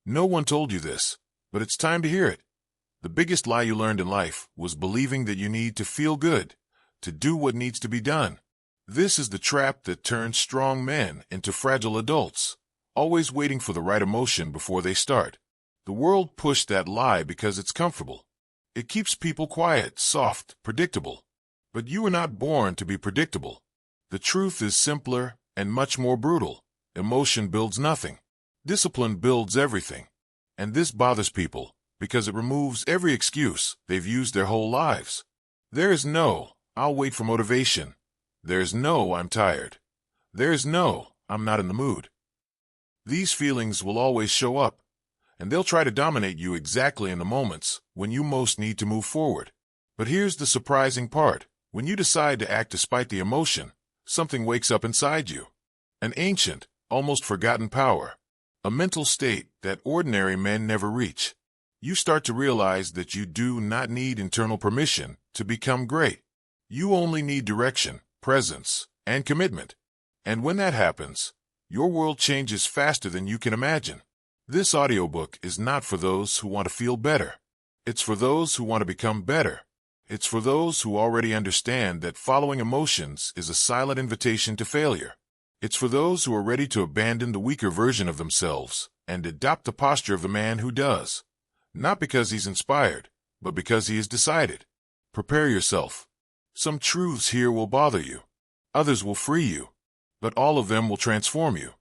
No one told you this, but it's time to hear it. The biggest lie you learned in life was believing that you need to feel good, to do what needs to be done. This is the trap that turns strong men into fragile adults, always waiting for the right emotion before they start. The world pushed that lie because it's comfortable. It keeps people quiet, soft, predictable. But you were not born to be predictable. The truth is simpler and much more brutal. Emotion builds nothing. Discipline builds everything. And this bothers people because it removes every excuse they've used their whole lives. There is no, I'll wait for motivation. There's no, I'm tired. There's no, I'm not in the mood. These feelings will always show up, and they'll try to dominate you exactly in the moments when you most need to move forward. But here's the surprising part. When you decide to act despite the emotion, something wakes up inside you. An ancient, almost forgotten power. A mental state that ordinary men never reach. You start to realize that you do not need internal permission to become great. You only need direction, presence, and commitment. And when that happens, your world changes faster than you can imagine. This audiobook is not for those who want to feel better. It's for those who want to become better. It's for those who already understand that following emotions is a silent invitation to failure. It's for those who are ready to abandon the weaker version of themselves and adopt the posture of the man who does. Not because he's inspired, but because he has decided. Prepare yourself. Some truths here will bother you. Others will free you. But all of them will transform you.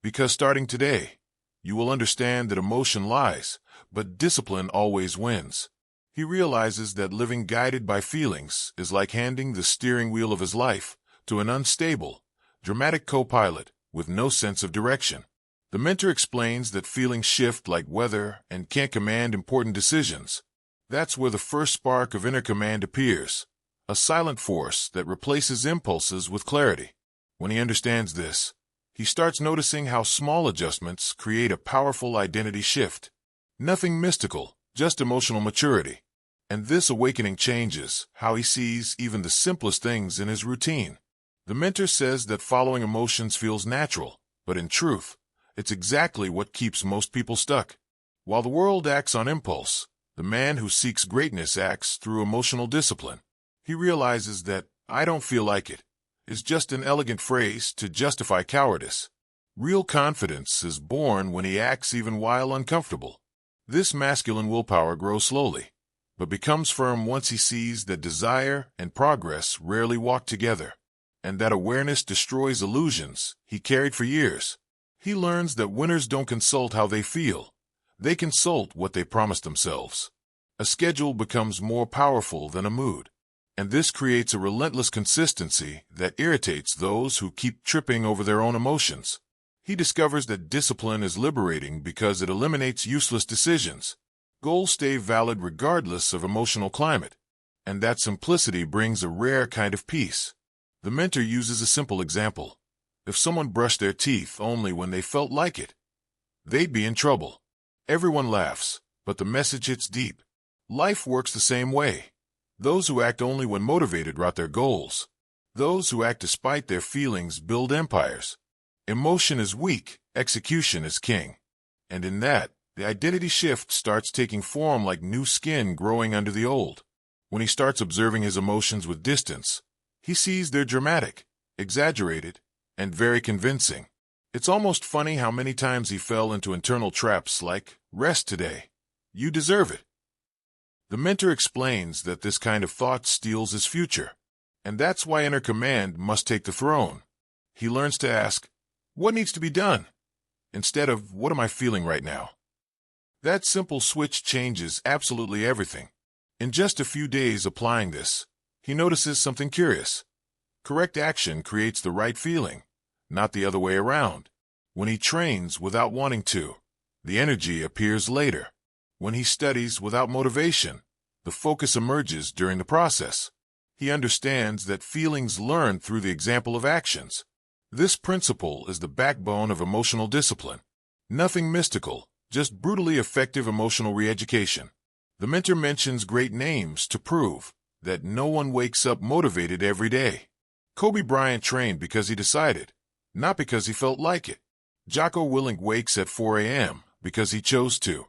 Because starting today, you will understand that emotion lies, but discipline always wins. He realizes that living guided by feelings is like handing the steering wheel of his life to an unstable, dramatic co-pilot with no sense of direction. The mentor explains that feelings shift like weather and can't command important decisions. That's where the first spark of inner command appears, a silent force that replaces impulses with clarity. When he understands this, he starts noticing how small adjustments create a powerful identity shift. Nothing mystical, just emotional maturity. And this awakening changes how he sees even the simplest things in his routine. The mentor says that following emotions feels natural, but in truth, it's exactly what keeps most people stuck. While the world acts on impulse, the man who seeks greatness acts through emotional discipline. He realizes that, "I don't feel like it," is just an elegant phrase to justify cowardice. Real confidence is born when he acts even while uncomfortable. This masculine willpower grows slowly, but becomes firm once he sees that desire and progress rarely walk together, and that awareness destroys illusions he carried for years. He learns that winners don't consult how they feel. They consult what they promise themselves. A schedule becomes more powerful than a mood, and this creates a relentless consistency that irritates those who keep tripping over their own emotions. He discovers that discipline is liberating because it eliminates useless decisions. Goals stay valid regardless of emotional climate, and that simplicity brings a rare kind of peace. The mentor uses a simple example. If someone brushed their teeth only when they felt like it, they'd be in trouble. Everyone laughs, but the message hits deep. Life works the same way. Those who act only when motivated rout their goals. Those who act despite their feelings build empires. Emotion is weak, execution is king. And in that, the identity shift starts taking form like new skin growing under the old. When he starts observing his emotions with distance, he sees they're dramatic, exaggerated, and very convincing. It's almost funny how many times he fell into internal traps like, "Rest today. You deserve it." The mentor explains that this kind of thought steals his future, and that's why inner command must take the throne. He learns to ask, "What needs to be done?" instead of, "What am I feeling right now?" That simple switch changes absolutely everything. In just a few days applying this, he notices something curious. Correct action creates the right feeling, not the other way around. When he trains without wanting to, the energy appears later. When he studies without motivation, the focus emerges during the process. He understands that feelings learn through the example of actions. This principle is the backbone of emotional discipline. Nothing mystical, just brutally effective emotional re-education. The mentor mentions great names to prove that no one wakes up motivated every day. Kobe Bryant trained because he decided, not because he felt like it. Jocko Willink wakes at 4 a.m., because he chose to,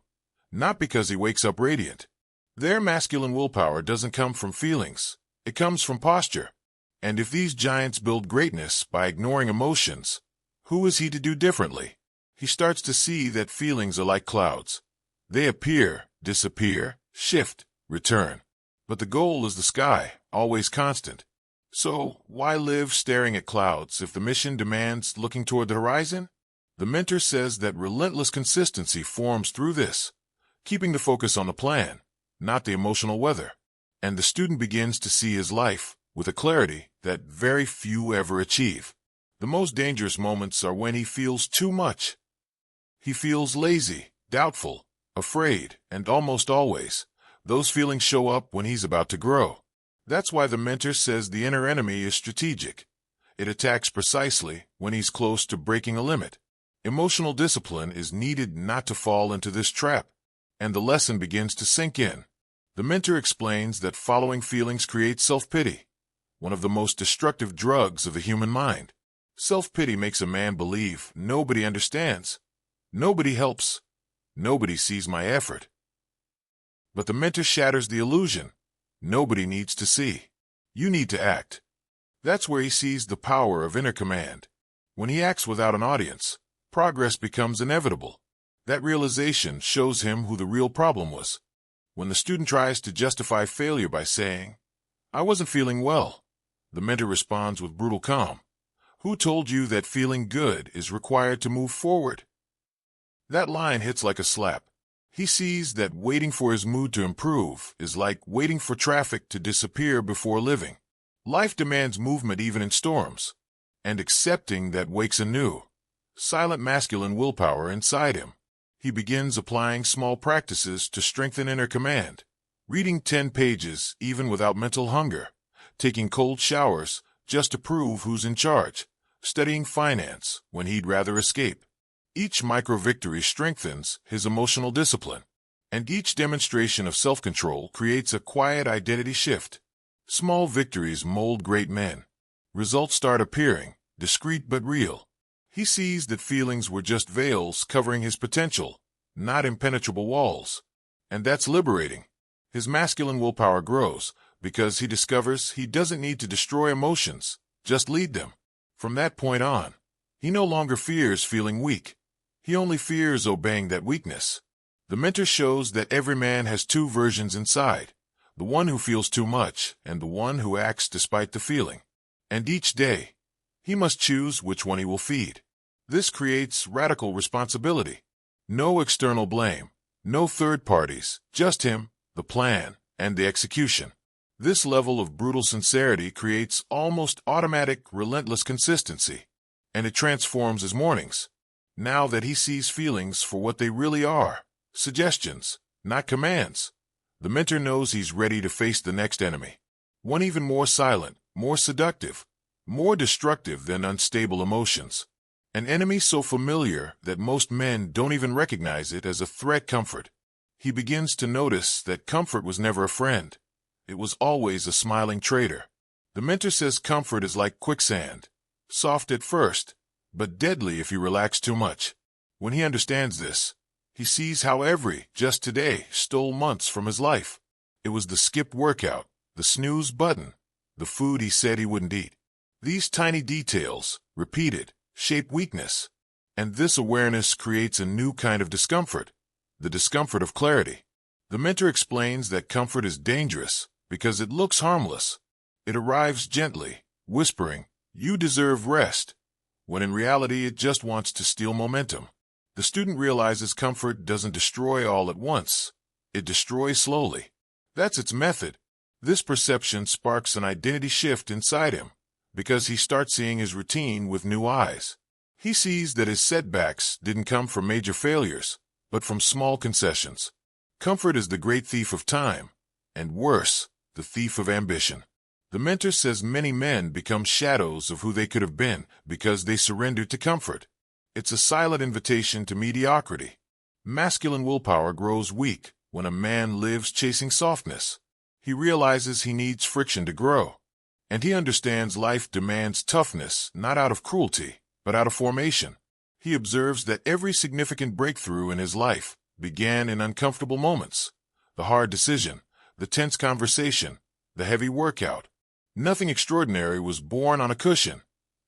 not because he wakes up radiant. Their masculine willpower doesn't come from feelings. It comes from posture. And if these giants build greatness by ignoring emotions, who is he to do differently? He starts to see that feelings are like clouds. They appear, disappear, shift, return. But the goal is the sky, always constant. So, why live staring at clouds if the mission demands looking toward the horizon? The mentor says that relentless consistency forms through this, keeping the focus on the plan, not the emotional weather. And the student begins to see his life with a clarity that very few ever achieve. The most dangerous moments are when he feels too much. He feels lazy, doubtful, afraid, and almost always, those feelings show up when he's about to grow. That's why the mentor says the inner enemy is strategic. It attacks precisely when he's close to breaking a limit. Emotional discipline is needed not to fall into this trap, and the lesson begins to sink in. The mentor explains that following feelings creates self-pity, one of the most destructive drugs of the human mind. Self-pity makes a man believe nobody understands, nobody helps, nobody sees my effort. But the mentor shatters the illusion. Nobody needs to see. You need to act. That's where he sees the power of inner command. When he acts without an audience, progress becomes inevitable. That realization shows him who the real problem was. When the student tries to justify failure by saying, "I wasn't feeling well," the mentor responds with brutal calm. "Who told you that feeling good is required to move forward?" That line hits like a slap. He sees that waiting for his mood to improve is like waiting for traffic to disappear before living. Life demands movement even in storms, and accepting that wakes a new, silent masculine willpower inside him. He begins applying small practices to strengthen inner command, reading 10 pages even without mental hunger, taking cold showers just to prove who's in charge, studying finance when he'd rather escape. Each micro-victory strengthens his emotional discipline, and each demonstration of self-control creates a quiet identity shift. Small victories mold great men. Results start appearing, discreet but real. He sees that feelings were just veils covering his potential, not impenetrable walls. And that's liberating. His masculine willpower grows because he discovers he doesn't need to destroy emotions, just lead them. From that point on, he no longer fears feeling weak. He only fears obeying that weakness. The mentor shows that every man has two versions inside, the one who feels too much and the one who acts despite the feeling. And each day, he must choose which one he will feed. This creates radical responsibility. No external blame, no third parties, just him, the plan, and the execution. This level of brutal sincerity creates almost automatic, relentless consistency, and it transforms his mornings. Now that he sees feelings for what they really are, suggestions, not commands, the mentor knows he's ready to face the next enemy. One even more silent, more seductive, more destructive than unstable emotions. An enemy so familiar that most men don't even recognize it as a threat. Comfort. He begins to notice that comfort was never a friend. It was always a smiling traitor. The mentor says comfort is like quicksand, soft at first, but deadly if you relax too much. When he understands this, he sees how every just today stole months from his life. It was the skipped workout, the snooze button, the food he said he wouldn't eat. These tiny details, repeated, shape weakness. And this awareness creates a new kind of discomfort, the discomfort of clarity. The mentor explains that comfort is dangerous because it looks harmless. It arrives gently, whispering, "You deserve rest," when in reality it just wants to steal momentum. The student realizes comfort doesn't destroy all at once. It destroys slowly. That's its method. This perception sparks an identity shift inside him, because he starts seeing his routine with new eyes. He sees that his setbacks didn't come from major failures, but from small concessions. Comfort is the great thief of time, and worse, the thief of ambition. The mentor says many men become shadows of who they could have been because they surrendered to comfort. It's a silent invitation to mediocrity. Masculine willpower grows weak when a man lives chasing softness. He realizes he needs friction to grow, and he understands life demands toughness not out of cruelty, but out of formation. He observes that every significant breakthrough in his life began in uncomfortable moments. The hard decision, the tense conversation, the heavy workout. Nothing extraordinary was born on a cushion.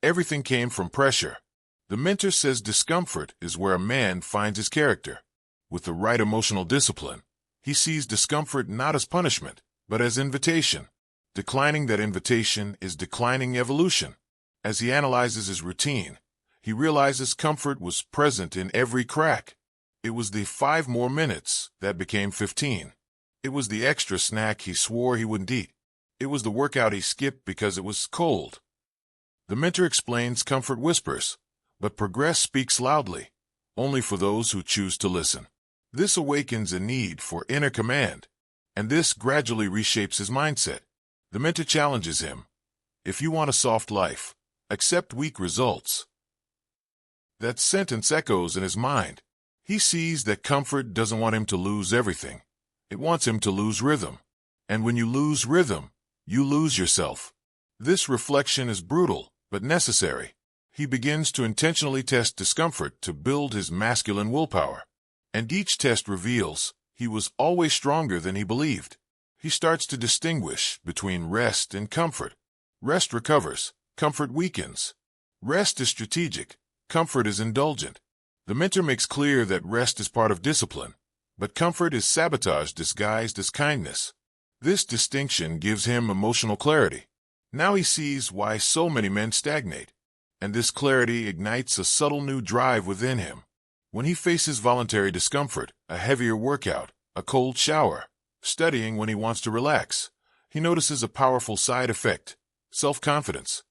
Everything came from pressure. The mentor says discomfort is where a man finds his character. With the right emotional discipline, he sees discomfort not as punishment, but as invitation. Declining that invitation is declining evolution. As he analyzes his routine, he realizes comfort was present in every crack. It was the 5 more minutes that became 15. It was the extra snack he swore he wouldn't eat. It was the workout he skipped because it was cold. The mentor explains comfort whispers, but progress speaks loudly, only for those who choose to listen. This awakens a need for inner command, and this gradually reshapes his mindset. The mentor challenges him. If you want a soft life, accept weak results. That sentence echoes in his mind. He sees that comfort doesn't want him to lose everything. It wants him to lose rhythm. And when you lose rhythm, you lose yourself. This reflection is brutal, but necessary. He begins to intentionally test discomfort to build his masculine willpower. And each test reveals he was always stronger than he believed. He starts to distinguish between rest and comfort. Rest recovers, comfort weakens. Rest is strategic, comfort is indulgent. The mentor makes clear that rest is part of discipline, but comfort is sabotage disguised as kindness. This distinction gives him emotional clarity. Now he sees why so many men stagnate, and this clarity ignites a subtle new drive within him. When he faces voluntary discomfort, a heavier workout, a cold shower, studying when he wants to relax, he notices a powerful side effect: self-confidence.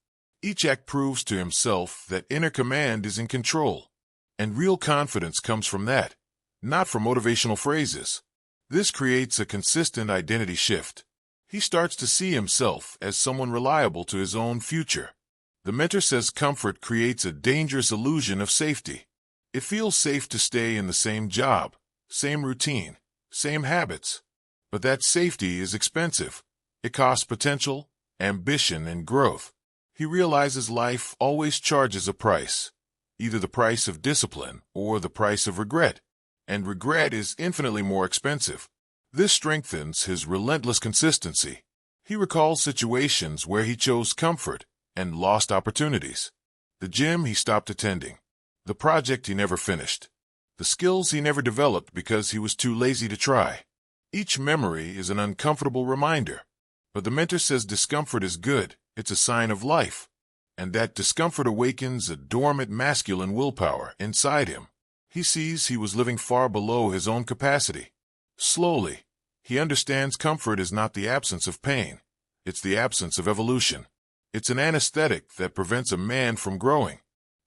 Each act proves to himself that inner command is in control, and real confidence comes from that, not from motivational phrases. This creates a consistent identity shift. He starts to see himself as someone reliable to his own future. The mentor says comfort creates a dangerous illusion of safety. It feels safe to stay in the same job, same routine, same habits. But that safety is expensive. It costs potential, ambition, and growth. He realizes life always charges a price, either the price of discipline or the price of regret, and regret is infinitely more expensive. This strengthens his relentless consistency. He recalls situations where he chose comfort and lost opportunities. The gym he stopped attending, the project he never finished, the skills he never developed because he was too lazy to try. Each memory is an uncomfortable reminder, but the mentor says discomfort is good. It's a sign of life, and that discomfort awakens a dormant masculine willpower inside him. He sees he was living far below his own capacity. Slowly, he understands comfort is not the absence of pain. It's the absence of evolution. It's an anesthetic that prevents a man from growing,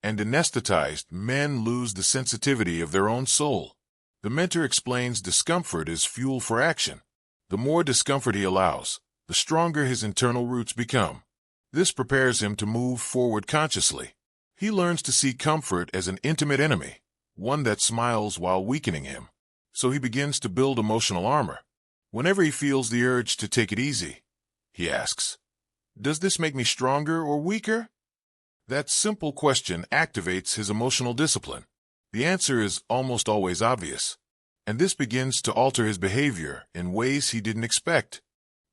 and anesthetized men lose the sensitivity of their own soul. The mentor explains discomfort is fuel for action. The more discomfort he allows, the stronger his internal roots become. This prepares him to move forward consciously. He learns to see comfort as an intimate enemy, one that smiles while weakening him. So he begins to build emotional armor. Whenever he feels the urge to take it easy, he asks, "Does this make me stronger or weaker?" That simple question activates his emotional discipline. The answer is almost always obvious, and this begins to alter his behavior in ways he didn't expect.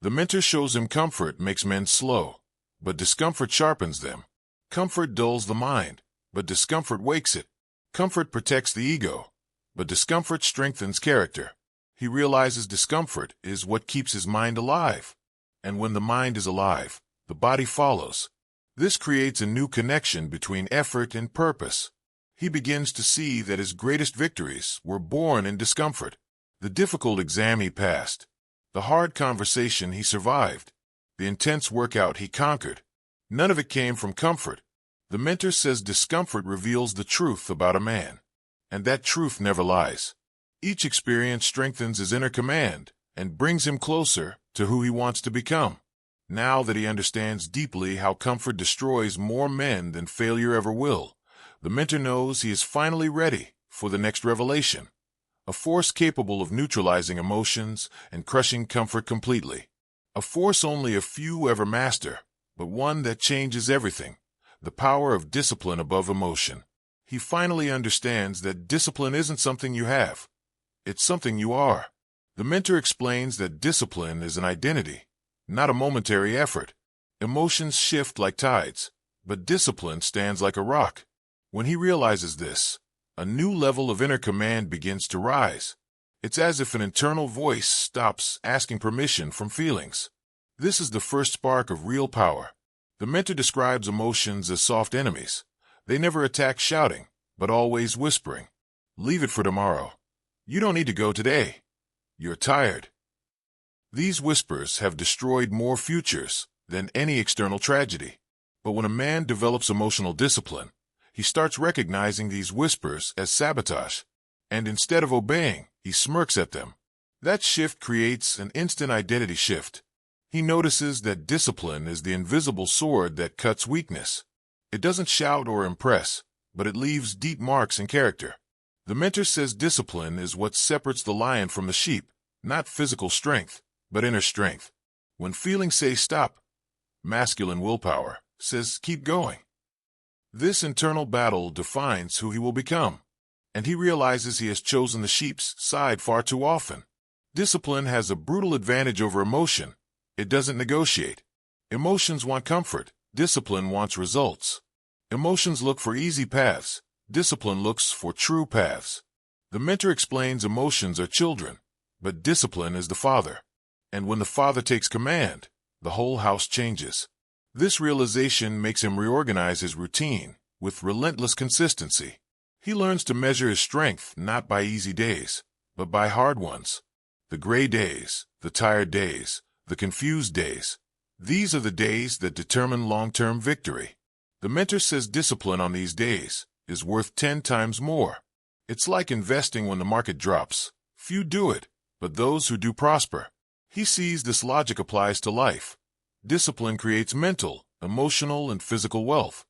The mentor shows him comfort makes men slow, but discomfort sharpens them. Comfort dulls the mind, but discomfort wakes it. Comfort protects the ego, but discomfort strengthens character. He realizes discomfort is what keeps his mind alive, and when the mind is alive, the body follows. This creates a new connection between effort and purpose. He begins to see that his greatest victories were born in discomfort. The difficult exam he passed, the hard conversation he survived, the intense workout he conquered, none of it came from comfort. The mentor says discomfort reveals the truth about a man, and that truth never lies. Each experience strengthens his inner command and brings him closer to who he wants to become. Now that he understands deeply how comfort destroys more men than failure ever will, the mentor knows he is finally ready for the next revelation, a force capable of neutralizing emotions and crushing comfort completely. A force only a few ever master, but one that changes everything, the power of discipline above emotion. He finally understands that discipline isn't something you have. It's something you are. The mentor explains that discipline is an identity, not a momentary effort. Emotions shift like tides, but discipline stands like a rock. When he realizes this, a new level of inner command begins to rise. It's as if an internal voice stops asking permission from feelings. This is the first spark of real power. The mentor describes emotions as soft enemies. They never attack shouting, but always whispering. Leave it for tomorrow. You don't need to go today. You're tired. These whispers have destroyed more futures than any external tragedy. But when a man develops emotional discipline, he starts recognizing these whispers as sabotage, and instead of obeying, he smirks at them. That shift creates an instant identity shift. He notices that discipline is the invisible sword that cuts weakness. It doesn't shout or impress, but it leaves deep marks in character. The mentor says discipline is what separates the lion from the sheep, not physical strength, but inner strength. When feelings say stop, masculine willpower says keep going. This internal battle defines who he will become, and he realizes he has chosen the sheep's side far too often. Discipline has a brutal advantage over emotion. It doesn't negotiate. Emotions want comfort. Discipline wants results. Emotions look for easy paths. Discipline looks for true paths. The mentor explains emotions are children, but discipline is the father. And when the father takes command, the whole house changes. This realization makes him reorganize his routine with relentless consistency. He learns to measure his strength not by easy days, but by hard ones. The gray days, the tired days, the confused days. These are the days that determine long-term victory. The mentor says discipline on these days is worth 10 times more. It's like investing when the market drops. Few do it, but those who do prosper. He sees this logic applies to life. Discipline creates mental, emotional, and physical wealth.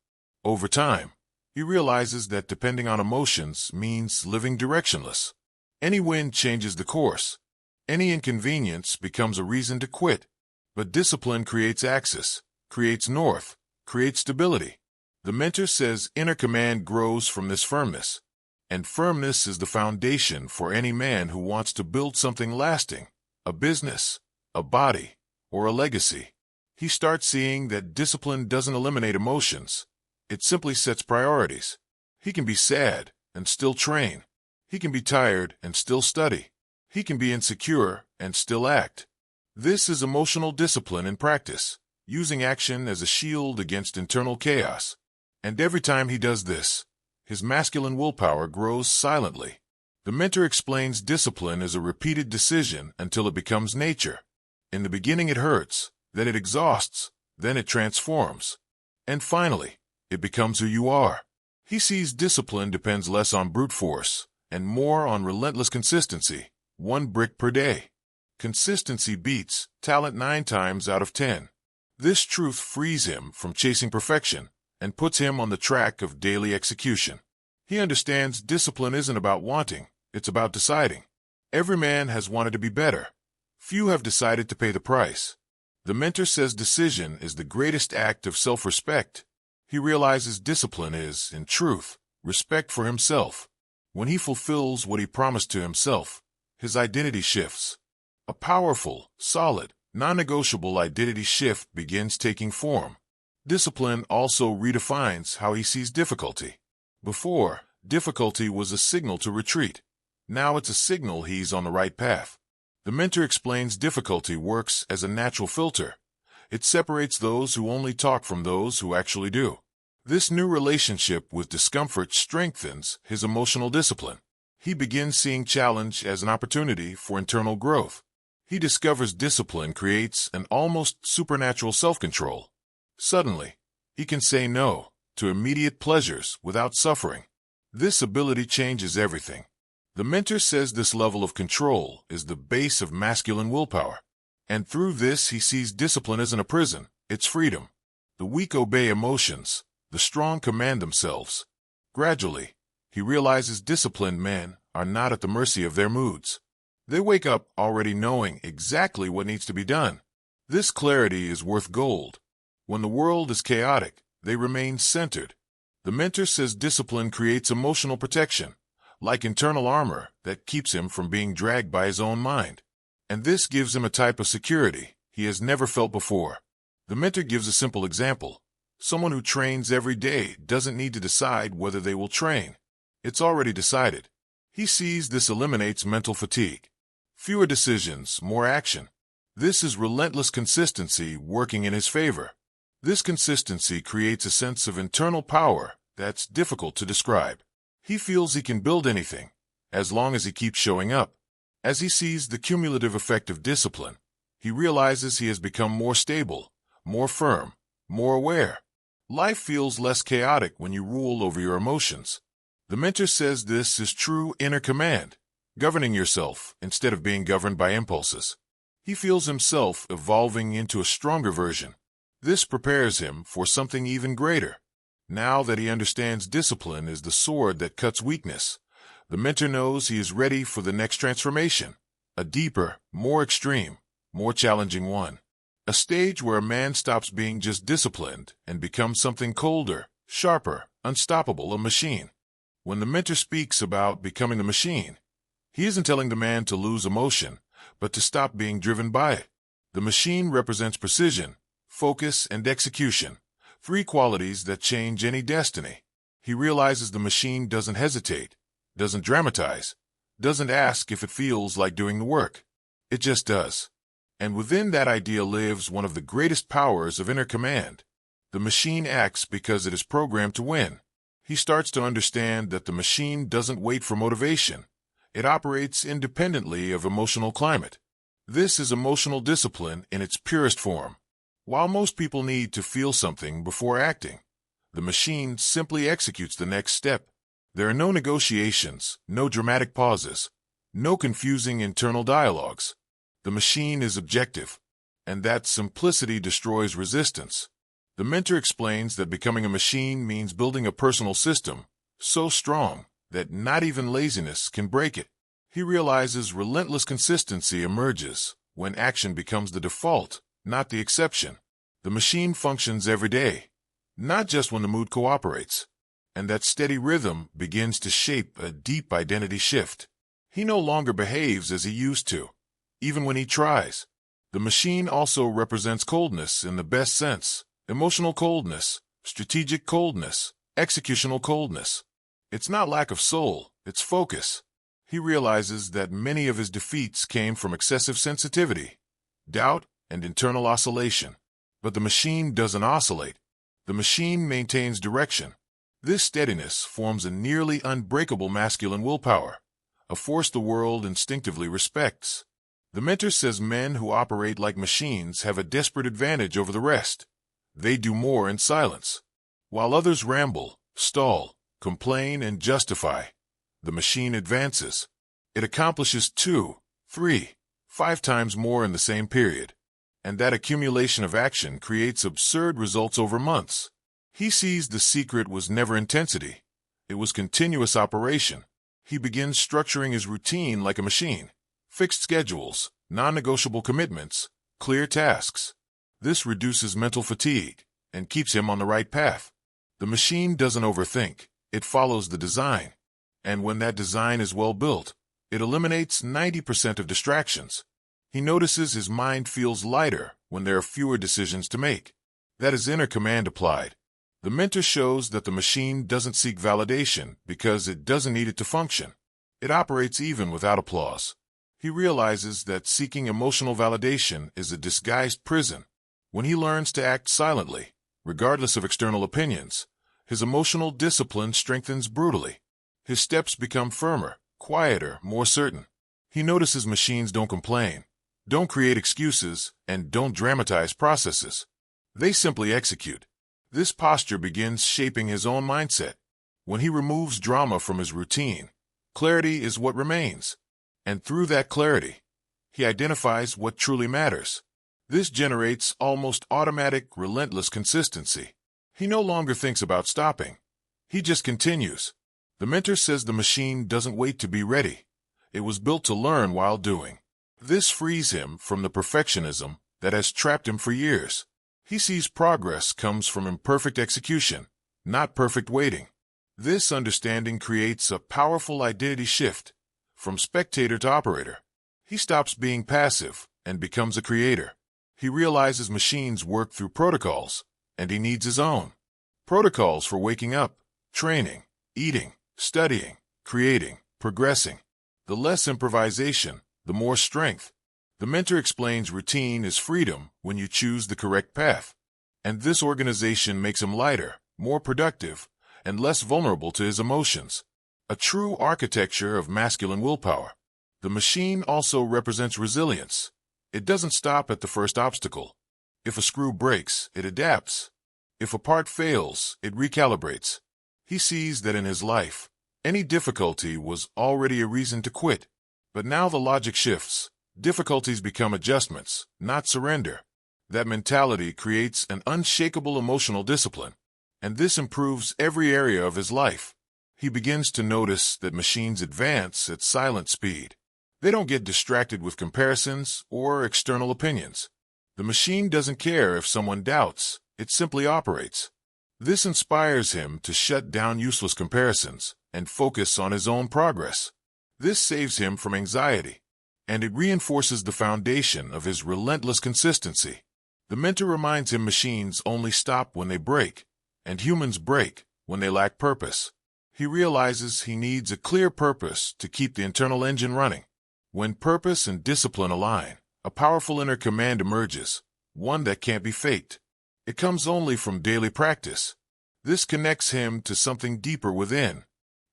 Over time, he realizes that depending on emotions means living directionless. Any wind changes the course. Any inconvenience becomes a reason to quit. But discipline creates axis, creates north, creates stability. The mentor says inner command grows from this firmness. And firmness is the foundation for any man who wants to build something lasting, a business, a body, or a legacy. He starts seeing that discipline doesn't eliminate emotions. It simply sets priorities. He can be sad and still train. He can be tired and still study. He can be insecure and still act. This is emotional discipline in practice, using action as a shield against internal chaos. And every time he does this, his masculine willpower grows silently. The mentor explains discipline is a repeated decision until it becomes nature. In the beginning it hurts, then it exhausts, then it transforms. And finally, it becomes who you are. He sees discipline depends less on brute force and more on relentless consistency, 1 brick per day. Consistency beats talent 9 times out of 10. This truth frees him from chasing perfection and puts him on the track of daily execution. He understands discipline isn't about wanting, it's about deciding. Every man has wanted to be better. Few have decided to pay the price. The mentor says decision is the greatest act of self-respect. He realizes discipline is, in truth, respect for himself. When he fulfills what he promised to himself, his identity shifts. A powerful, solid, non-negotiable identity shift begins taking form. Discipline also redefines how he sees difficulty. Before, difficulty was a signal to retreat. Now it's a signal he's on the right path. The mentor explains difficulty works as a natural filter. It separates those who only talk from those who actually do. This new relationship with discomfort strengthens his emotional discipline. He begins seeing challenge as an opportunity for internal growth. He discovers discipline creates an almost supernatural self-control. Suddenly, he can say no to immediate pleasures without suffering. This ability changes everything. The mentor says this level of control is the base of masculine willpower. And through this he sees discipline isn't a prison, it's freedom. The weak obey emotions, the strong command themselves. Gradually, he realizes disciplined men are not at the mercy of their moods. They wake up already knowing exactly what needs to be done. This clarity is worth gold. When the world is chaotic, they remain centered. The mentor says discipline creates emotional protection, like internal armor that keeps him from being dragged by his own mind. And this gives him a type of security he has never felt before. The mentor gives a simple example. Someone who trains every day doesn't need to decide whether they will train. It's already decided. He sees this eliminates mental fatigue. Fewer decisions, more action. This is relentless consistency working in his favor. This consistency creates a sense of internal power that's difficult to describe. He feels he can build anything, as long as he keeps showing up. As he sees the cumulative effect of discipline, he realizes he has become more stable, more firm, more aware. Life feels less chaotic when you rule over your emotions. The mentor says this is true inner command, governing yourself instead of being governed by impulses. He feels himself evolving into a stronger version. This prepares him for something even greater. Now that he understands discipline is the sword that cuts weakness, the mentor knows he is ready for the next transformation, a deeper, more extreme, more challenging one. A stage where a man stops being just disciplined and becomes something colder, sharper, unstoppable, a machine. When the mentor speaks about becoming a machine, he isn't telling the man to lose emotion, but to stop being driven by it. The machine represents precision, focus, and execution, three qualities that change any destiny. He realizes the machine doesn't hesitate, doesn't dramatize, doesn't ask if it feels like doing the work. It just does. And within that idea lives one of the greatest powers of inner command. The machine acts because it is programmed to win. He starts to understand that the machine doesn't wait for motivation. It operates independently of emotional climate. This is emotional discipline in its purest form. While most people need to feel something before acting, the machine simply executes the next step. There are no negotiations, no dramatic pauses, no confusing internal dialogues. The machine is objective, and that simplicity destroys resistance. The mentor explains that becoming a machine means building a personal system so strong that not even laziness can break it. He realizes relentless consistency emerges when action becomes the default, not the exception. The machine functions every day, not just when the mood cooperates. And that steady rhythm begins to shape a deep identity shift. He no longer behaves as he used to, even when he tries. The machine also represents coldness in the best sense. Emotional coldness, strategic coldness, executional coldness. It's not lack of soul, it's focus. He realizes that many of his defeats came from excessive sensitivity, doubt, and internal oscillation. But the machine doesn't oscillate. The machine maintains direction. This steadiness forms a nearly unbreakable masculine willpower, a force the world instinctively respects. The mentor says men who operate like machines have a desperate advantage over the rest. They do more in silence. While others ramble, stall, complain, and justify, the machine advances. It accomplishes 2, 3, 5 times more in the same period. And that accumulation of action creates absurd results over months. He sees the secret was never intensity. It was continuous operation. He begins structuring his routine like a machine. Fixed schedules, non-negotiable commitments, clear tasks. This reduces mental fatigue and keeps him on the right path. The machine doesn't overthink. It follows the design. And when that design is well built, it eliminates 90% of distractions. He notices his mind feels lighter when there are fewer decisions to make. That is inner command applied. The mentor shows that the machine doesn't seek validation because it doesn't need it to function. It operates even without applause. He realizes that seeking emotional validation is a disguised prison. When he learns to act silently, regardless of external opinions, his emotional discipline strengthens brutally. His steps become firmer, quieter, more certain. He notices machines don't complain, don't create excuses, and don't dramatize processes. They simply execute. This posture begins shaping his own mindset. When he removes drama from his routine, clarity is what remains. And through that clarity, he identifies what truly matters. This generates almost automatic, relentless consistency. He no longer thinks about stopping. He just continues. The mentor says the machine doesn't wait to be ready. It was built to learn while doing. This frees him from the perfectionism that has trapped him for years. He sees progress comes from imperfect execution, not perfect waiting. This understanding creates a powerful identity shift from spectator to operator. He stops being passive and becomes a creator. He realizes machines work through protocols, and he needs his own. Protocols for waking up, training, eating, studying, creating, progressing. The less improvisation, the more strength. The mentor explains routine is freedom when you choose the correct path. And this organization makes him lighter, more productive, and less vulnerable to his emotions. A true architecture of masculine willpower. The machine also represents resilience. It doesn't stop at the first obstacle. If a screw breaks, it adapts. If a part fails, it recalibrates. He sees that in his life, any difficulty was already a reason to quit. But now the logic shifts. Difficulties become adjustments, not surrender. That mentality creates an unshakable emotional discipline, and this improves every area of his life. He begins to notice that machines advance at silent speed. They don't get distracted with comparisons or external opinions. The machine doesn't care if someone doubts, it simply operates. This inspires him to shut down useless comparisons and focus on his own progress. This saves him from anxiety, and it reinforces the foundation of his relentless consistency. The mentor reminds him machines only stop when they break, and humans break when they lack purpose. He realizes he needs a clear purpose to keep the internal engine running. When purpose and discipline align, a powerful inner command emerges, one that can't be faked. It comes only from daily practice. This connects him to something deeper within.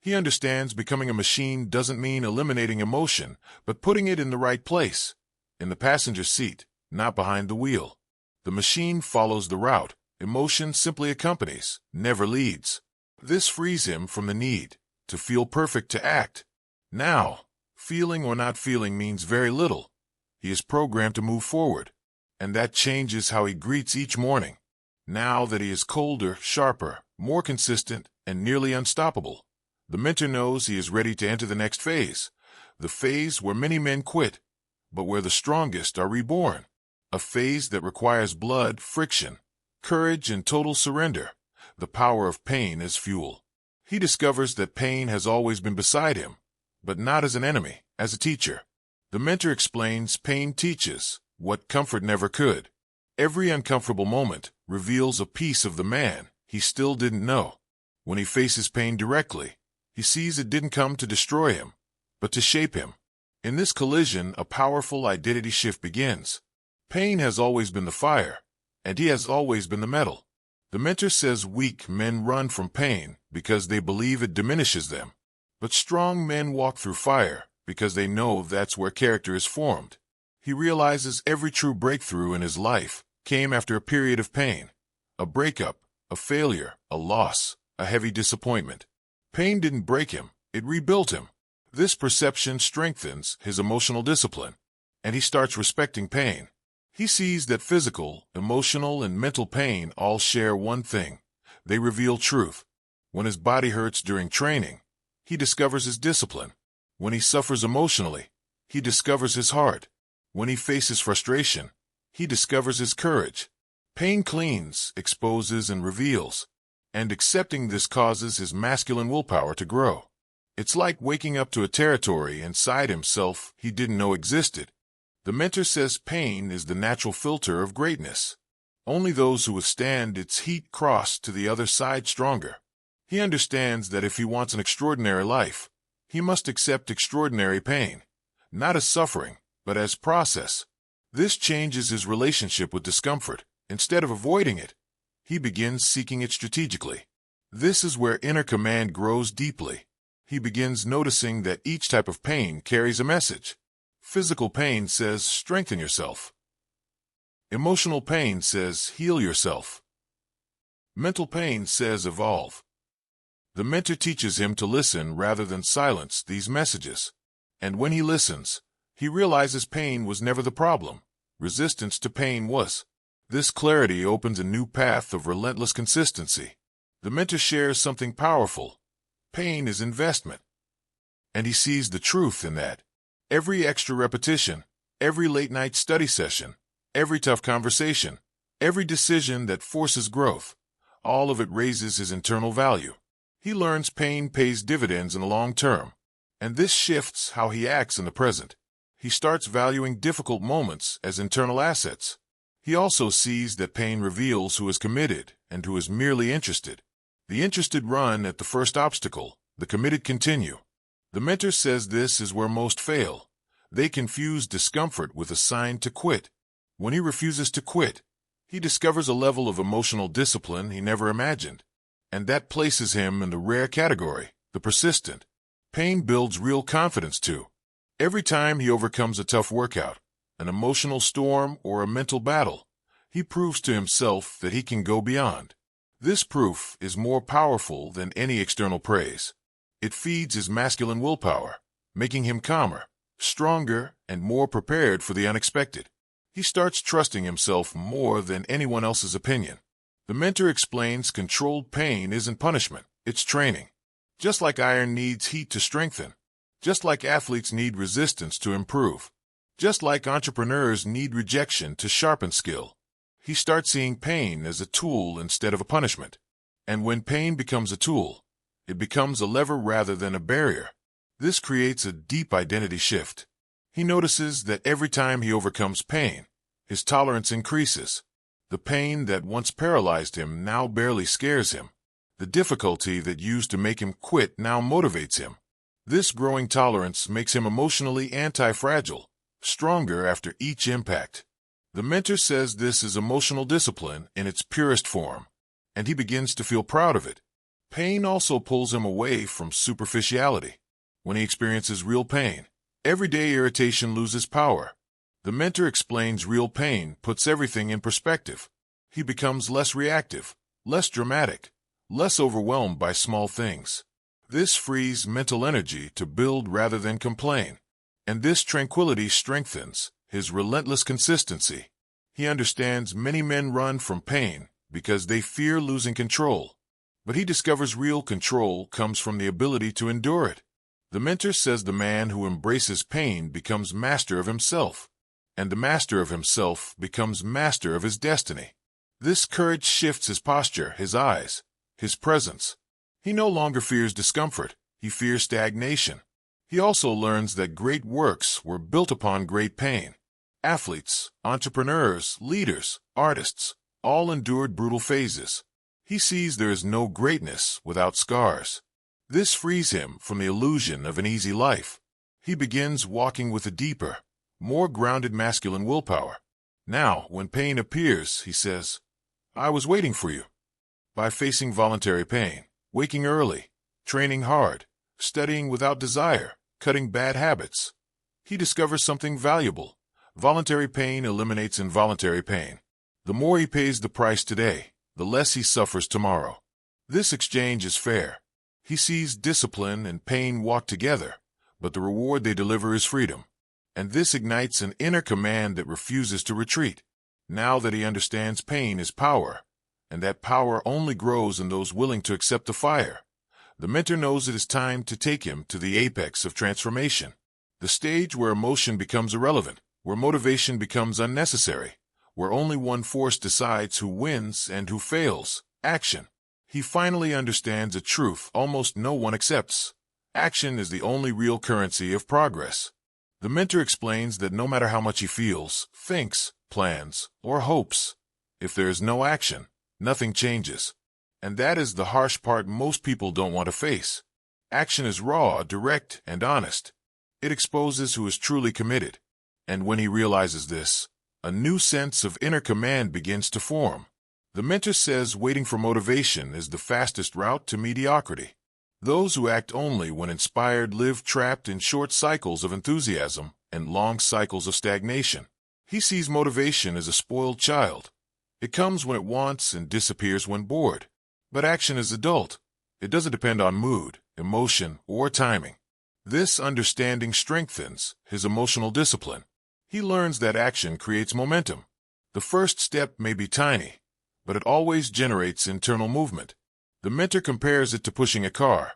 He understands becoming a machine doesn't mean eliminating emotion, but putting it in the right place, in the passenger seat, not behind the wheel. The machine follows the route. Emotion simply accompanies, never leads. This frees him from the need to feel perfect to act. Now, feeling or not feeling means very little. He is programmed to move forward, and that changes how he greets each morning. Now that he is colder, sharper, more consistent, and nearly unstoppable, the mentor knows he is ready to enter the next phase, the phase where many men quit, but where the strongest are reborn. A phase that requires blood, friction, courage, and total surrender, the power of pain as fuel. He discovers that pain has always been beside him, but not as an enemy, as a teacher. The mentor explains pain teaches what comfort never could. Every uncomfortable moment reveals a piece of the man he still didn't know. When he faces pain directly, he sees it didn't come to destroy him, but to shape him. In this collision, a powerful identity shift begins. Pain has always been the fire, and he has always been the metal. The mentor says weak men run from pain because they believe it diminishes them, but strong men walk through fire because they know that's where character is formed. He realizes every true breakthrough in his life came after a period of pain, a breakup, a failure, a loss, a heavy disappointment. Pain didn't break him, it rebuilt him. This perception strengthens his emotional discipline, and he starts respecting pain. He sees that physical, emotional, and mental pain all share one thing. They reveal truth. When his body hurts during training, he discovers his discipline. When he suffers emotionally, he discovers his heart. When he faces frustration, he discovers his courage. Pain cleans, exposes, and reveals, and accepting this causes his masculine willpower to grow. It's like waking up to a territory inside himself he didn't know existed. The mentor says pain is the natural filter of greatness. Only those who withstand its heat cross to the other side stronger. He understands that if he wants an extraordinary life, he must accept extraordinary pain, not as suffering, but as process. This changes his relationship with discomfort. Instead of avoiding it, he begins seeking it strategically. This is where inner command grows deeply. He begins noticing that each type of pain carries a message. Physical pain says, strengthen yourself. Emotional pain says, heal yourself. Mental pain says, evolve. The mentor teaches him to listen rather than silence these messages. And when he listens, he realizes pain was never the problem. Resistance to pain was. This clarity opens a new path of relentless consistency. The mentor shares something powerful. Pain is investment. And he sees the truth in that. Every extra repetition, every late-night study session, every tough conversation, every decision that forces growth, all of it raises his internal value. He learns pain pays dividends in the long term, and this shifts how he acts in the present. He starts valuing difficult moments as internal assets. He also sees that pain reveals who is committed and who is merely interested. The interested run at the first obstacle, the committed continue. The mentor says this is where most fail. They confuse discomfort with a sign to quit. When he refuses to quit, he discovers a level of emotional discipline he never imagined. And that places him in the rare category, the persistent. Pain builds real confidence too. Every time he overcomes a tough workout, an emotional storm, or a mental battle, he proves to himself that he can go beyond. This proof is more powerful than any external praise. It feeds his masculine willpower, making him calmer, stronger, and more prepared for the unexpected. He starts trusting himself more than anyone else's opinion. The mentor explains controlled pain isn't punishment, it's training. Just like iron needs heat to strengthen, just like athletes need resistance to improve, just like entrepreneurs need rejection to sharpen skill. He starts seeing pain as a tool instead of a punishment. And when pain becomes a tool, it becomes a lever rather than a barrier. This creates a deep identity shift. He notices that every time he overcomes pain, his tolerance increases. The pain that once paralyzed him now barely scares him. The difficulty that used to make him quit now motivates him. This growing tolerance makes him emotionally anti-fragile, stronger after each impact. The mentor says this is emotional discipline in its purest form, and he begins to feel proud of it. Pain also pulls him away from superficiality. When he experiences real pain, everyday irritation loses power. The mentor explains real pain puts everything in perspective. He becomes less reactive, less dramatic, less overwhelmed by small things. This frees mental energy to build rather than complain. And this tranquility strengthens his relentless consistency. He understands many men run from pain because they fear losing control. But he discovers real control comes from the ability to endure it. The mentor says the man who embraces pain becomes master of himself, and the master of himself becomes master of his destiny. This courage shifts his posture, his eyes, his presence. He no longer fears discomfort, he fears stagnation. He also learns that great works were built upon great pain. Athletes, entrepreneurs, leaders, artists, all endured brutal phases. He sees there is no greatness without scars. This frees him from the illusion of an easy life. He begins walking with a deeper, more grounded masculine willpower. Now, when pain appears, he says, "I was waiting for you." By facing voluntary pain, waking early, training hard, studying without desire, cutting bad habits, he discovers something valuable. Voluntary pain eliminates involuntary pain. The more he pays the price today, the less he suffers tomorrow. This exchange is fair. He sees discipline and pain walk together, but the reward they deliver is freedom. And this ignites an inner command that refuses to retreat. Now that he understands pain is power, and that power only grows in those willing to accept the fire, the mentor knows it is time to take him to the apex of transformation. The stage where emotion becomes irrelevant, where motivation becomes unnecessary, where only one force decides who wins and who fails, action. He finally understands a truth almost no one accepts. Action is the only real currency of progress. The mentor explains that no matter how much he feels, thinks, plans, or hopes, if there is no action, nothing changes. And that is the harsh part most people don't want to face. Action is raw, direct, and honest. It exposes who is truly committed. And when he realizes this, a new sense of inner command begins to form. The mentor says waiting for motivation is the fastest route to mediocrity. Those who act only when inspired live trapped in short cycles of enthusiasm and long cycles of stagnation. He sees motivation as a spoiled child. It comes when it wants and disappears when bored. But action is adult. It doesn't depend on mood, emotion, or timing. This understanding strengthens his emotional discipline. He learns that action creates momentum. The first step may be tiny, but it always generates internal movement. The mentor compares it to pushing a car.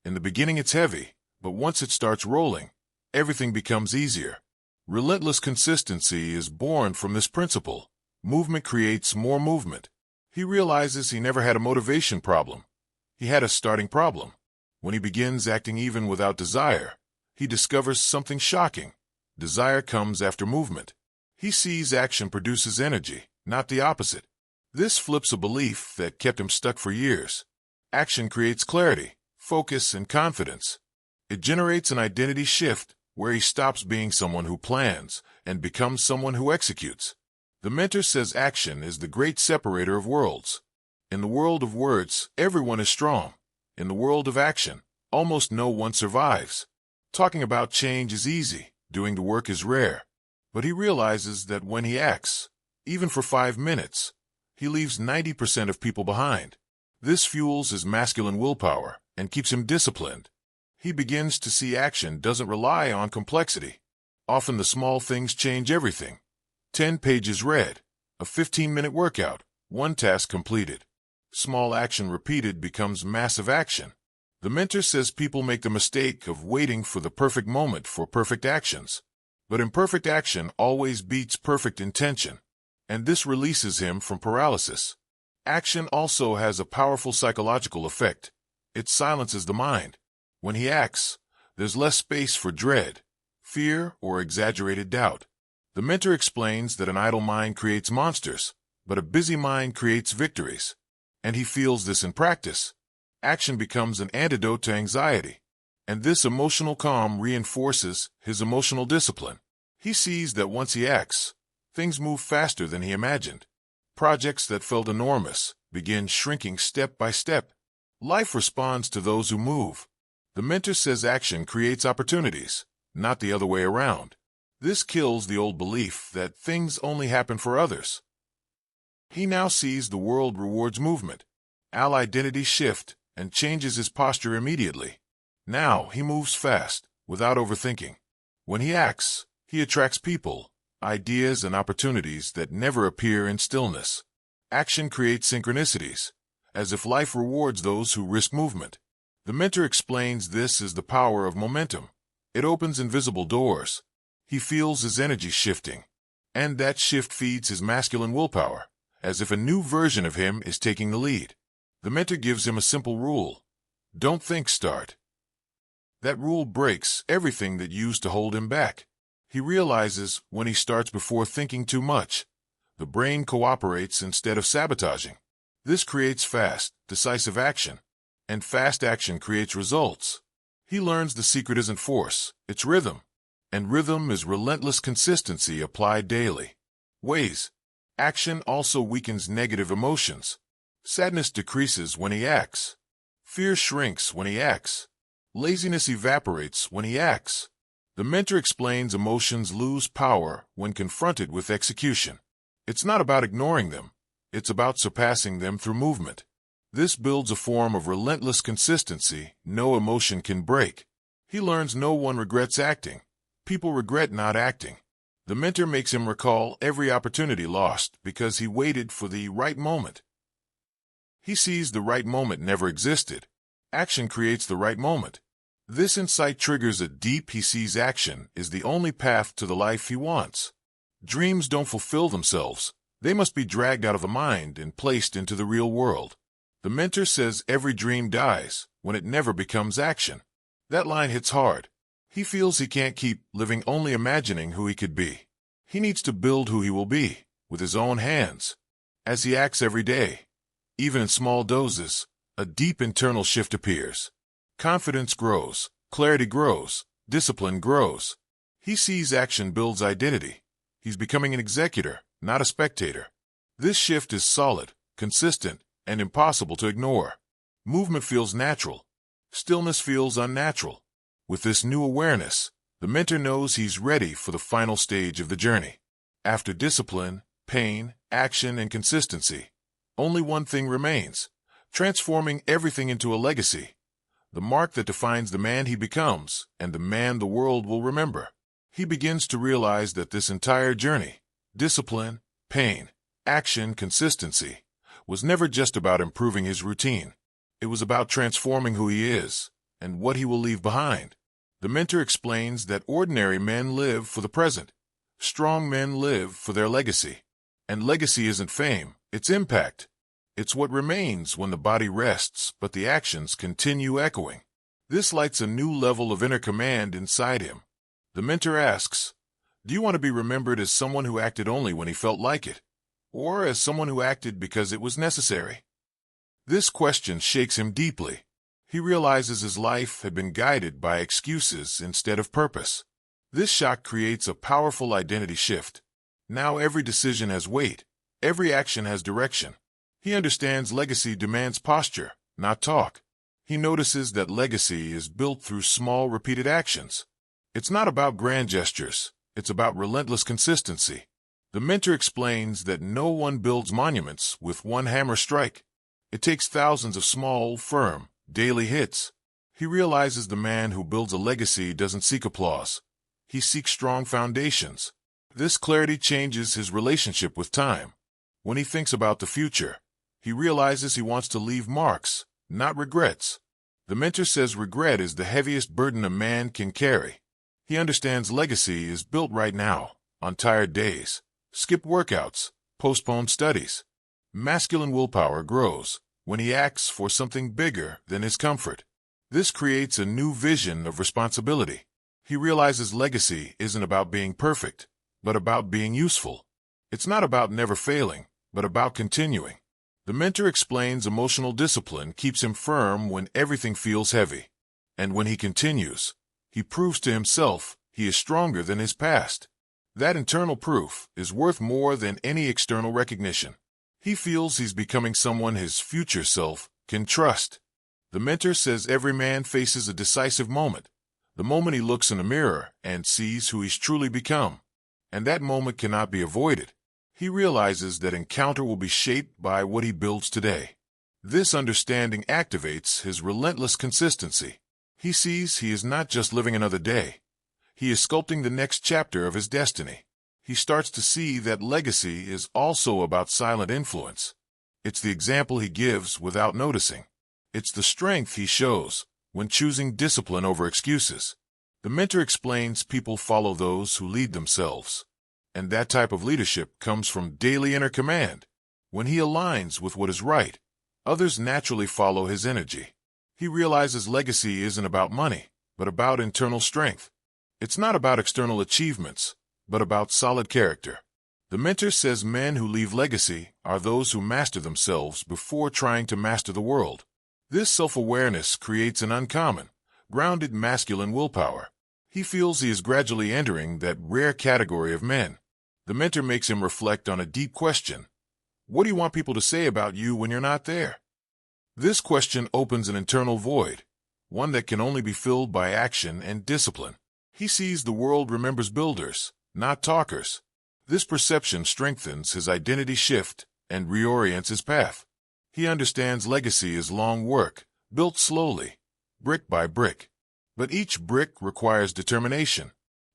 In the beginning it's heavy, but once it starts rolling, everything becomes easier. Relentless consistency is born from this principle. Movement creates more movement. He realizes he never had a motivation problem. He had a starting problem. When he begins acting even without desire, he discovers something shocking. Desire comes after movement. He sees action produces energy, not the opposite. This flips a belief that kept him stuck for years. Action creates clarity, focus, and confidence. It generates an identity shift where he stops being someone who plans and becomes someone who executes. The mentor says action is the great separator of worlds. In the world of words, everyone is strong. In the world of action, almost no one survives. Talking about change is easy, doing the work is rare. But he realizes that when he acts, even for 5 minutes, he leaves 90% of people behind. This fuels his masculine willpower and keeps him disciplined. He begins to see action doesn't rely on complexity. Often the small things change everything. 10 pages read, a 15-minute workout, 1 task completed. Small action repeated becomes massive action. The mentor says people make the mistake of waiting for the perfect moment for perfect actions. But imperfect action always beats perfect intention, and this releases him from paralysis. Action also has a powerful psychological effect. It silences the mind. When he acts, there's less space for dread, fear, or exaggerated doubt. The mentor explains that an idle mind creates monsters, but a busy mind creates victories. And he feels this in practice. Action becomes an antidote to anxiety, and this emotional calm reinforces his emotional discipline. He sees that once he acts, things move faster than he imagined. Projects that felt enormous begin shrinking step by step. Life responds to those who move. The mentor says action creates opportunities, not the other way around. This kills the old belief that things only happen for others. He now sees the world rewards movement. Al identity shift and changes his posture immediately. Now he moves fast, without overthinking. When he acts, he attracts people, ideas, and opportunities that never appear in stillness. Action creates synchronicities, as if life rewards those who risk movement. The mentor explains this as the power of momentum. It opens invisible doors. He feels his energy shifting, and that shift feeds his masculine willpower, as if a new version of him is taking the lead. The mentor gives him a simple rule. Don't think, start. That rule breaks everything that used to hold him back. He realizes when he starts before thinking too much, the brain cooperates instead of sabotaging. This creates fast, decisive action, and fast action creates results. He learns the secret isn't force, it's rhythm, and rhythm is relentless consistency applied daily. Ways. Action also weakens negative emotions. Sadness decreases when he acts. Fear shrinks when he acts. Laziness evaporates when he acts. The mentor explains emotions lose power when confronted with execution. It's not about ignoring them. It's about surpassing them through movement. This builds a form of relentless consistency no emotion can break. He learns no one regrets acting. People regret not acting. The mentor makes him recall every opportunity lost because he waited for the right moment. He sees the right moment never existed. Action creates the right moment. This insight triggers a deep he sees action is the only path to the life he wants. Dreams don't fulfill themselves. They must be dragged out of the mind and placed into the real world. The mentor says every dream dies when it never becomes action. That line hits hard. He feels he can't keep living only imagining who he could be. He needs to build who he will be, with his own hands. As he acts every day, even in small doses, a deep internal shift appears. Confidence grows, clarity grows, discipline grows. He sees action builds identity. He's becoming an executor, not a spectator. This shift is solid, consistent, and impossible to ignore. Movement feels natural. Stillness feels unnatural. With this new awareness, the mentor knows he's ready for the final stage of the journey. After discipline, pain, action, and consistency, only one thing remains, transforming everything into a legacy. The mark that defines the man he becomes and the man the world will remember. He begins to realize that this entire journey, discipline, pain, action, consistency, was never just about improving his routine. It was about transforming who he is and what he will leave behind. The mentor explains that ordinary men live for the present. Strong men live for their legacy. And legacy isn't fame, it's impact. It's what remains when the body rests, but the actions continue echoing. This lights a new level of inner command inside him. The mentor asks, do you want to be remembered as someone who acted only when he felt like it, or as someone who acted because it was necessary? This question shakes him deeply. He realizes his life had been guided by excuses instead of purpose. This shock creates a powerful identity shift. Now every decision has weight. Every action has direction. He understands legacy demands posture, not talk. He notices that legacy is built through small, repeated actions. It's not about grand gestures. It's about relentless consistency. The mentor explains that no one builds monuments with one hammer strike. It takes thousands of small, firm, daily hits. He realizes the man who builds a legacy doesn't seek applause. He seeks strong foundations. This clarity changes his relationship with time. When he thinks about the future, he realizes he wants to leave marks, not regrets. The mentor says regret is the heaviest burden a man can carry. He understands legacy is built right now, on tired days, skipped workouts, postponed studies. Masculine willpower grows when he acts for something bigger than his comfort. This creates a new vision of responsibility. He realizes legacy isn't about being perfect, but about being useful. It's not about never failing, but about continuing. The mentor explains emotional discipline keeps him firm when everything feels heavy. And when he continues, he proves to himself he is stronger than his past. That internal proof is worth more than any external recognition. He feels he's becoming someone his future self can trust. The mentor says every man faces a decisive moment, the moment he looks in a mirror and sees who he's truly become. And that moment cannot be avoided. He realizes that encounter will be shaped by what he builds today. This understanding activates his relentless consistency. He sees he is not just living another day. He is sculpting the next chapter of his destiny. He starts to see that legacy is also about silent influence. It's the example he gives without noticing. It's the strength he shows when choosing discipline over excuses. The mentor explains people follow those who lead themselves. And that type of leadership comes from daily inner command. When he aligns with what is right, others naturally follow his energy. He realizes legacy isn't about money, but about internal strength. It's not about external achievements, but about solid character. The mentor says men who leave legacy are those who master themselves before trying to master the world. This self-awareness creates an uncommon, grounded masculine willpower. He feels he is gradually entering that rare category of men. The mentor makes him reflect on a deep question. What do you want people to say about you when you're not there? This question opens an internal void, one that can only be filled by action and discipline. He sees the world remembers builders, not talkers. This perception strengthens his identity shift and reorients his path. He understands legacy is long work, built slowly, brick by brick. But each brick requires determination.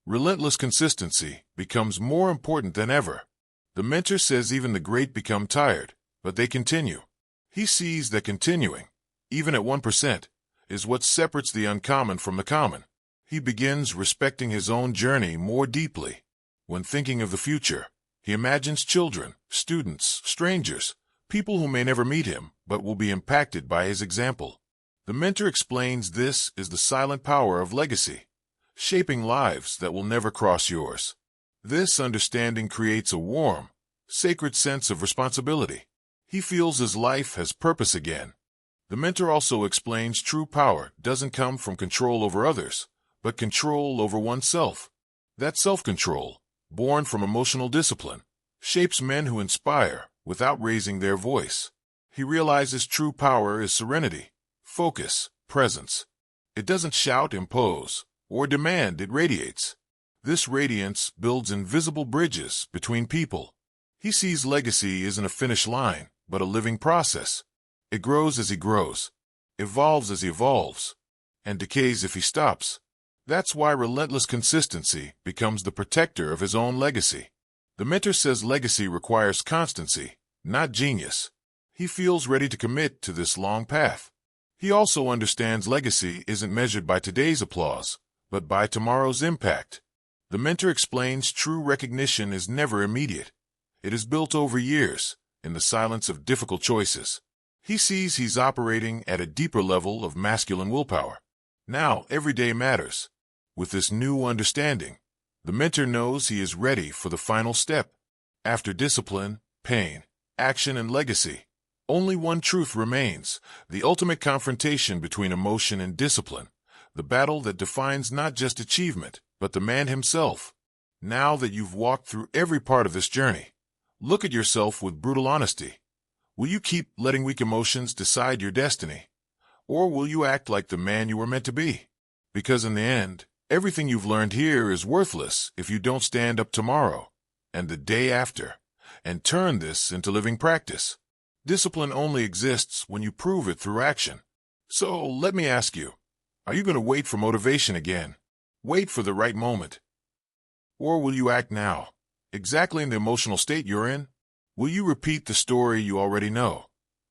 Relentless consistency becomes more important than ever. The mentor says even the great become tired, but they continue. He sees that continuing, even at 1%, is what separates the uncommon from the common. He begins respecting his own journey more deeply. When thinking of the future, he imagines children, students, strangers, people who may never meet him but will be impacted by his example. The mentor explains this is the silent power of legacy, shaping lives that will never cross yours. This understanding creates a warm, sacred sense of responsibility. He feels his life has purpose again. The mentor also explains true power doesn't come from control over others, but control over oneself. That self-control, born from emotional discipline, shapes men who inspire without raising their voice. He realizes true power is serenity, focus, presence. It doesn't shout, impose, or demand, it radiates. This radiance builds invisible bridges between people. He sees legacy isn't a finish line, but a living process. It grows as he grows, evolves as he evolves, and decays if he stops. That's why relentless consistency becomes the protector of his own legacy. The mentor says legacy requires constancy, not genius. He feels ready to commit to this long path. He also understands legacy isn't measured by today's applause, but by tomorrow's impact. The mentor explains true recognition is never immediate. It is built over years, in the silence of difficult choices. He sees he's operating at a deeper level of masculine willpower. Now, every day matters. With this new understanding, the mentor knows he is ready for the final step. After discipline, pain, action, and legacy, only one truth remains: the ultimate confrontation between emotion and discipline, the battle that defines not just achievement, but the man himself. Now that you've walked through every part of this journey, look at yourself with brutal honesty. Will you keep letting weak emotions decide your destiny? Or will you act like the man you were meant to be? Because in the end, everything you've learned here is worthless if you don't stand up tomorrow, and the day after, and turn this into living practice. Discipline only exists when you prove it through action. So let me ask you, are you going to wait for motivation again? Wait for the right moment? Or will you act now, exactly in the emotional state you're in? Will you repeat the story you already know?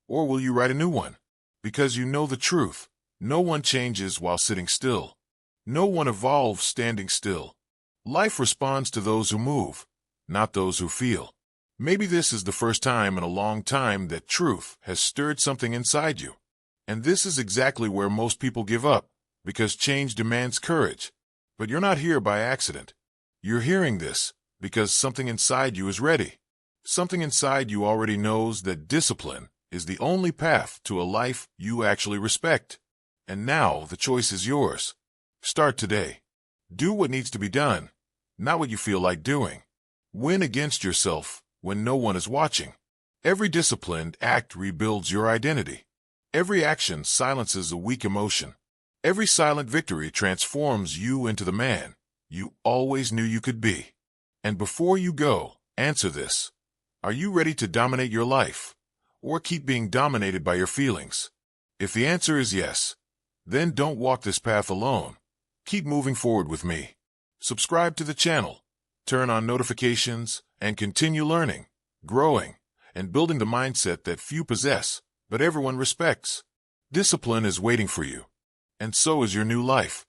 Or will you write a new one? Because you know the truth. No one changes while sitting still. No one evolves standing still. Life responds to those who move, not those who feel. Maybe this is the first time in a long time that truth has stirred something inside you. And this is exactly where most people give up, because change demands courage. But you're not here by accident. You're hearing this because something inside you is ready. Something inside you already knows that discipline is the only path to a life you actually respect. And now the choice is yours. Start today. Do what needs to be done, not what you feel like doing. Win against yourself when no one is watching. Every disciplined act rebuilds your identity. Every action silences a weak emotion. Every silent victory transforms you into the man you always knew you could be. And before you go, answer this. Are you ready to dominate your life, or keep being dominated by your feelings? If the answer is yes, then don't walk this path alone. Keep moving forward with me. Subscribe to the channel, turn on notifications, and continue learning, growing, and building the mindset that few possess, but everyone respects. Discipline is waiting for you, and so is your new life.